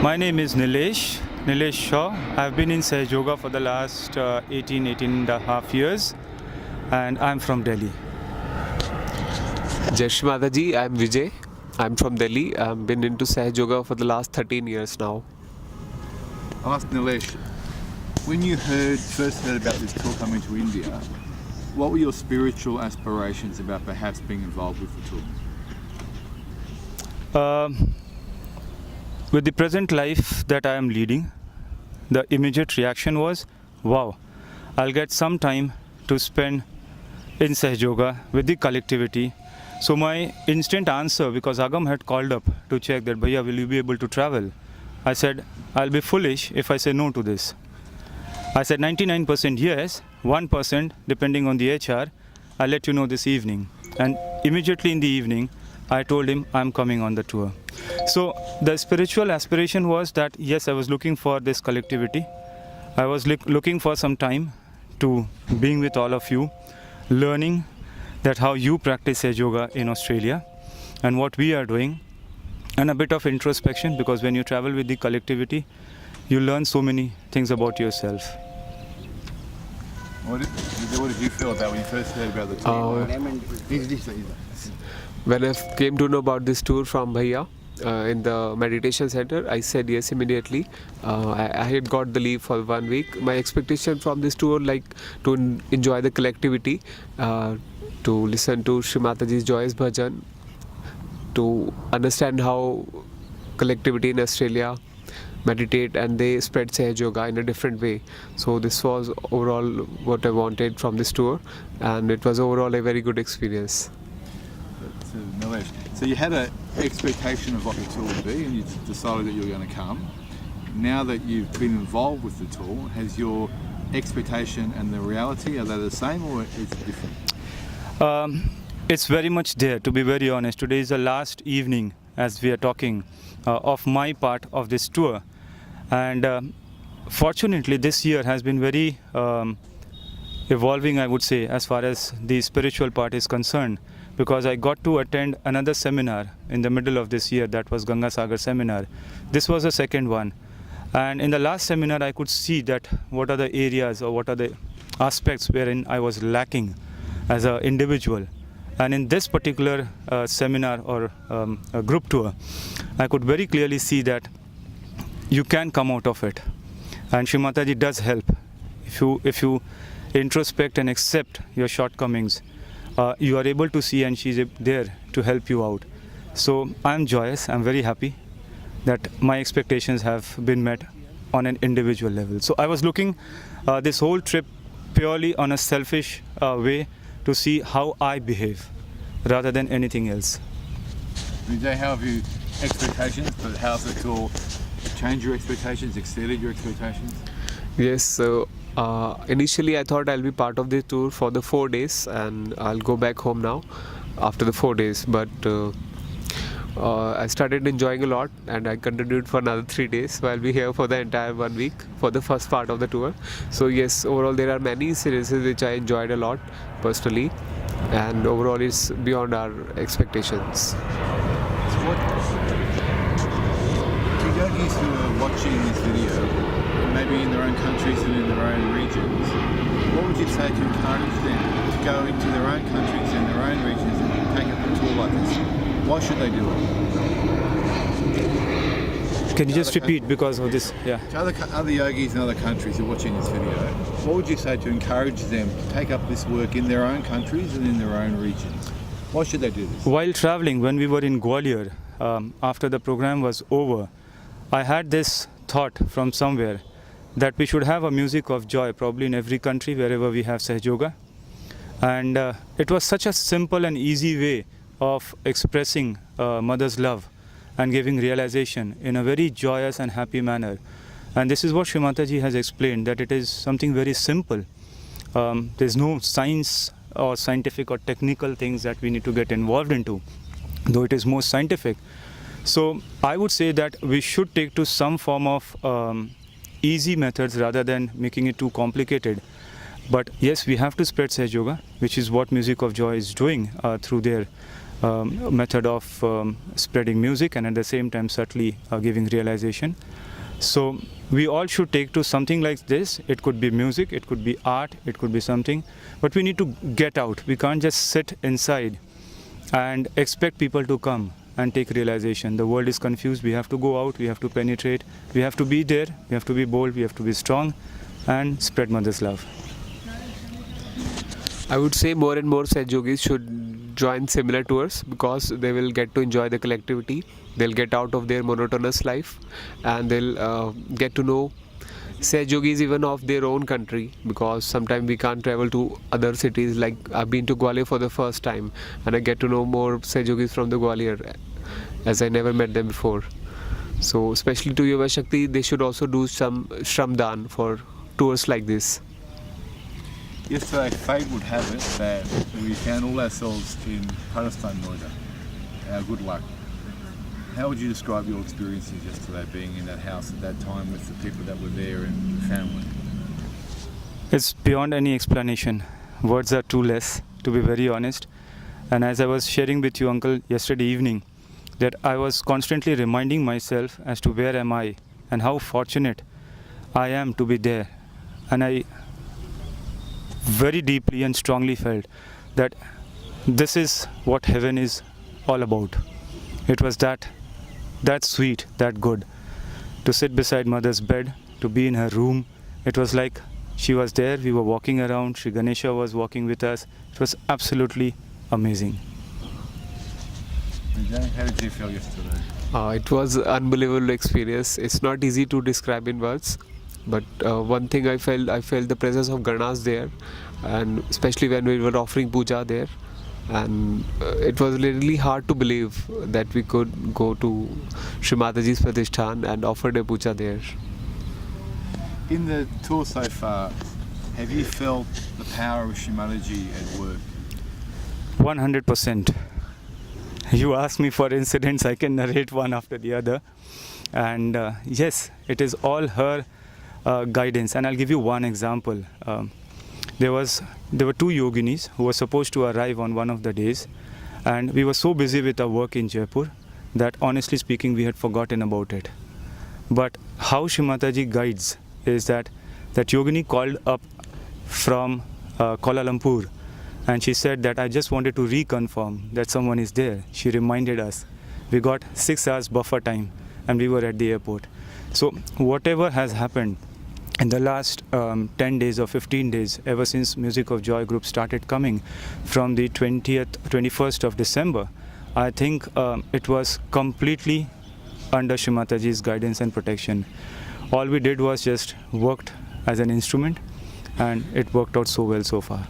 My name is Nilesh Shaw. I've been in Sahaja for the last 18 and a half years, and I'm from Delhi. Jai Shri Mataji, I'm Vijay. I'm from Delhi. I've been into Sahaja for the last 13 years now. I'll ask Nilesh, when you first heard about this tour coming to India, what were your spiritual aspirations about perhaps being involved with the tour? With the present life that I am leading, the immediate reaction was, wow, I'll get some time to spend in Sahaja with the collectivity. So my instant answer, because Agam had called up to check that, Bhaiya, will you be able to travel? I said, I'll be foolish if I say no to this. I said 99% yes, 1% depending on the HR, I'll let you know this evening. And immediately in the evening, I told him I'm coming on the tour. So the spiritual aspiration was that, yes, I was looking for this collectivity. I was looking for some time to being with all of you, learning that how you practice yoga in Australia and what we are doing, and a bit of introspection, because when you travel with the collectivity, you learn so many things about yourself. What did you feel about when you first heard about the tour? When I came to know about this tour from Bhaiya in the meditation center, I said yes immediately. I had got the leave for 1 week. My expectation from this tour, like to enjoy the collectivity, to listen to Shri Mataji's joyous bhajan, to understand how collectivity in Australia meditate and they spread Sahaja Yoga in a different way. So this was overall what I wanted from this tour, and it was overall a very good experience. So, Nilesh, so you had an expectation of what the tour would be and you decided that you were going to come. Now that you've been involved with the tour, has your expectation and the reality, are they the same or is it different? It's very much there, to be very honest. Today is the last evening, as we are talking, of my part of this tour. And fortunately, this year has been very evolving, I would say, as far as the spiritual part is concerned, because I got to attend another seminar in the middle of this year. That was Ganga Sagar seminar. This was the second one. And in the last seminar, I could see that what are the areas or what are the aspects wherein I was lacking as an individual. And in this particular seminar or a group tour, I could very clearly see that you can come out of it. And Shri Mataji does help. If you introspect and accept your shortcomings, you are able to see, and she's there to help you out. So I'm joyous, I'm very happy that my expectations have been met on an individual level. So I was looking this whole trip purely on a selfish way to see how I behave rather than anything else. Vijay, how have you expectations, but how's the tour changed your expectations, exceeded your expectations? Yes, so initially I thought I'll be part of the tour for the 4 days and I'll go back home now after the 4 days, but I started enjoying a lot and I continued for another 3 days, so I'll be here for the entire 1 week for the first part of the tour. So yes, overall there are many series which I enjoyed a lot personally, and overall it's beyond our expectations. So what, to yogis who are watching this video, maybe in their own countries and in their own regions, what would you say to encourage them to go into their own countries and their own regions and take up a tour like this? Why should they do it? Can you just repeat because of this? Yeah. To other yogis in other countries who are watching this video, what would you say to encourage them to take up this work in their own countries and in their own regions? Why should they do this? While traveling, when we were in Gwalior, after the program was over, I had this thought from somewhere that we should have a music of joy probably in every country wherever we have Sahaja Yoga. And it was such a simple and easy way of expressing mother's love and giving realization in a very joyous and happy manner. And this is what Shri Mataji has explained, that it is something very simple. There's no science or scientific or technical things that we need to get involved into, though it is more scientific. So I would say that we should take to some form of easy methods rather than making it too complicated. But yes, we have to spread Sahaja Yoga, which is what Music of Joy is doing through their method of spreading music, and at the same time subtly giving realization. So we all should take to something like this. It could be music, it could be art, it could be something, but we need to get out. We can't just sit inside and expect people to come and take realization. The world is confused. We have to go out, we have to penetrate, we have to be there, we have to be bold, we have to be strong and spread mother's love. I would say more and more Sahajogis should join similar tours because they will get to enjoy the collectivity. They'll get out of their monotonous life and they'll get to know Sahajogis even of their own country, because sometimes we can't travel to other cities. Like I've been to Gwalior for the first time and I get to know more Sahajogis from the Gwalior as I never met them before. So especially to Yuva Shakti, they should also do some Shramdan for tours like this. Yesterday, fate would have it that we found all ourselves in Palestine, Noida. Our good luck. How would you describe your experiences yesterday, being in that house at that time with the people that were there and family? It's beyond any explanation. Words are too less, to be very honest. And as I was sharing with you, Uncle, yesterday evening, that I was constantly reminding myself as to where am I and how fortunate I am to be there. And I very deeply and strongly felt that this is what heaven is all about. It was that sweet, that good. To sit beside mother's bed, to be in her room. It was like she was there, we were walking around, Sri Ganesha was walking with us. It was absolutely amazing. Vijay, how did you feel yesterday? It was an unbelievable experience. It's not easy to describe in words, but one thing I felt the presence of Ganas there, and especially when we were offering puja there, and it was really hard to believe that we could go to Shri Mataji's Pratishthan and offer the puja there. In the tour so far, have you felt the power of Shri Mataji at work? 100%. You ask me for incidents, I can narrate one after the other. And yes, it is all her guidance. And I'll give you one example. There were two yoginis who were supposed to arrive on one of the days, and we were so busy with our work in Jaipur that honestly speaking we had forgotten about it. But how Shri Mataji guides is that yogini called up from Kuala Lumpur, and she said that I just wanted to reconfirm that someone is there. She reminded us. We got 6 hours buffer time and we were at the airport. So whatever has happened in the last 10 days or 15 days, ever since Music of Joy group started coming from the 21st of December, I think it was completely under Shri Mataji's guidance and protection. All we did was just worked as an instrument, and it worked out so well so far.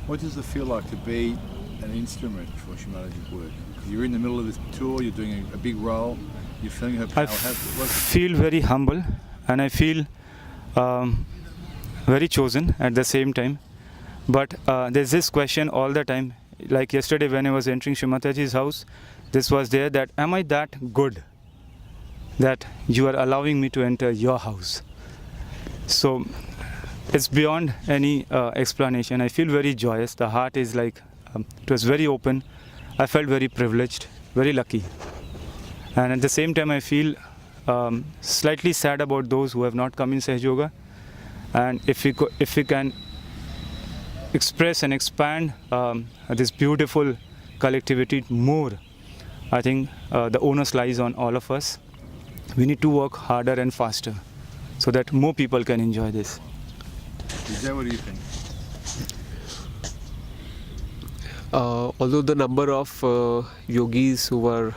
What does it feel like to be an instrument for Shri Mataji's work? You're in the middle of this tour, you're doing a big role, you're feeling her power. I feel very humble, and I feel very chosen at the same time. But there's this question all the time, like yesterday when I was entering Shri Mataji's house, this was there, that am I that good that you are allowing me to enter your house? So it's beyond any explanation. I feel very joyous. The heart is like, it was very open. I felt very privileged, very lucky. And at the same time I feel slightly sad about those who have not come in Sahaj Yoga. And if we can express and expand this beautiful collectivity more, I think the onus lies on all of us. We need to work harder and faster so that more people can enjoy this. Vijay, what do you think? Although the number of yogis who were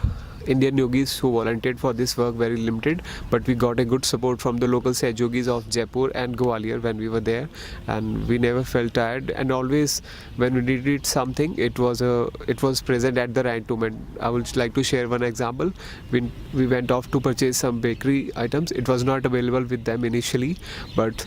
Indian yogis who volunteered for this work very limited, but we got a good support from the local Sahaj yogis of Jaipur and Gwalior when we were there, and we never felt tired, and always when we needed something it was present at the right moment. I would like to share one example. We went off to purchase some bakery items. It was not available with them initially, but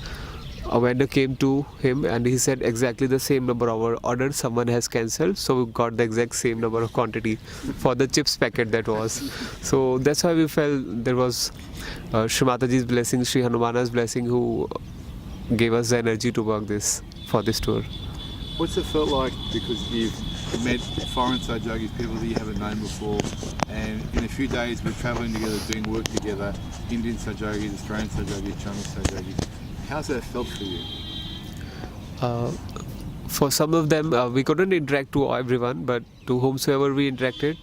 a vendor came to him and he said exactly the same number of our order someone has cancelled, so we got the exact same number of quantity for the chips packet that was. So that's why we felt there was Shri Mataji's blessing, Shri Hanumana's blessing, who gave us the energy to work for this tour. What's it felt like, because you've met foreign Sahajogis, people that you haven't known before, and in a few days we're travelling together, doing work together, Indian Sahajogis, Australian Sahajogis, Chinese Sahajogis. How's that felt for you? For some of them, we couldn't interact to everyone, but to whomsoever we interacted,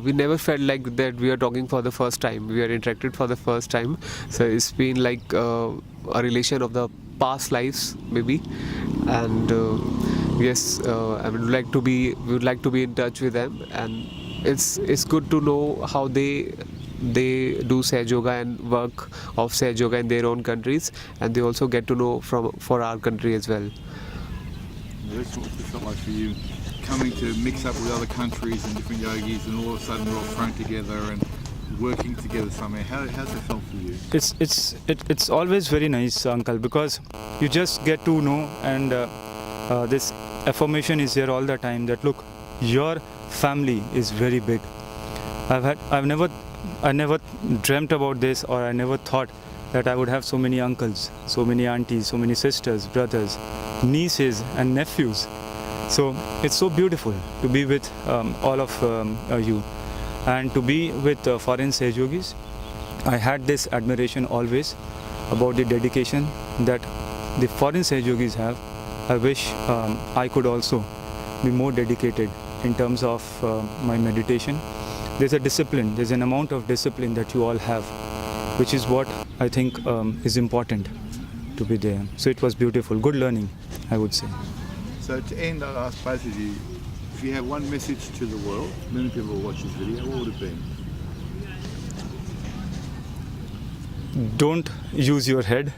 we never felt like that we are talking for the first time. We are interacted for the first time, so it's been like a relation of the past lives, maybe. And yes, I would like to be. We would like to be in touch with them, and it's good to know how they do Sahaj Yoga and work of Sahaj Yoga in their own countries, and they also get to know for our country as well. What's it felt like for you coming to mix up with other countries and different yogis, and all of a sudden we're all thrown together and working together somewhere? How's it felt for you? It's always very nice, Uncle, because you just get to know, and this affirmation is here all the time that look, your family is very big. I never dreamt about this, or I never thought that I would have so many uncles, so many aunties, so many sisters, brothers, nieces and nephews. So it's so beautiful to be with all of you, and to be with foreign Sahaj Yogis. I had this admiration always about the dedication that the foreign Sahaj Yogis have. I wish I could also be more dedicated in terms of my meditation. There's a discipline, there's an amount of discipline that you all have, which is what I think is important to be there. So it was beautiful, good learning, I would say. So to end, I'll ask both of you, if you have one message to the world, many people will watch this video, what would it be? Don't use your head,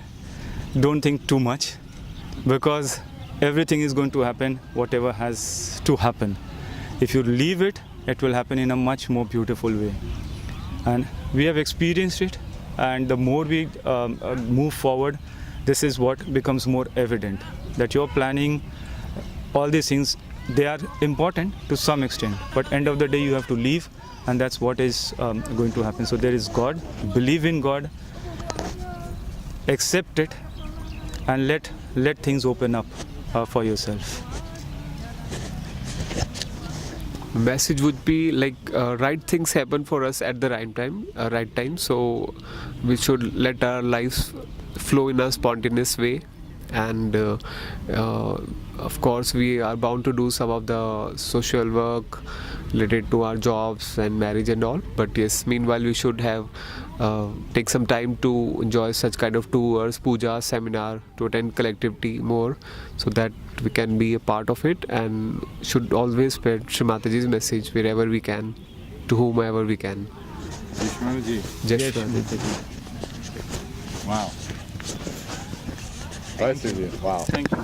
don't think too much, because everything is going to happen, whatever has to happen. If you leave it, it will happen in a much more beautiful way. And we have experienced it, and the more we move forward, this is what becomes more evident, that you're planning all these things. They are important to some extent, but end of the day you have to leave, and that's what is going to happen. So there is God, believe in God, accept it, and let things open up for yourself. Message would be like right things happen for us at the right time. So we should let our lives flow in a spontaneous way, and of course we are bound to do some of the social work related to our jobs and marriage and all, but yes, meanwhile we should have take some time to enjoy such kind of tours, puja, seminar, to attend collectivity more, so that we can be a part of it, and should always spread Shri Mataji's message wherever we can, to whomever we can. Jai Shri Mataji. Wow. Both of you. Wow. Thank you.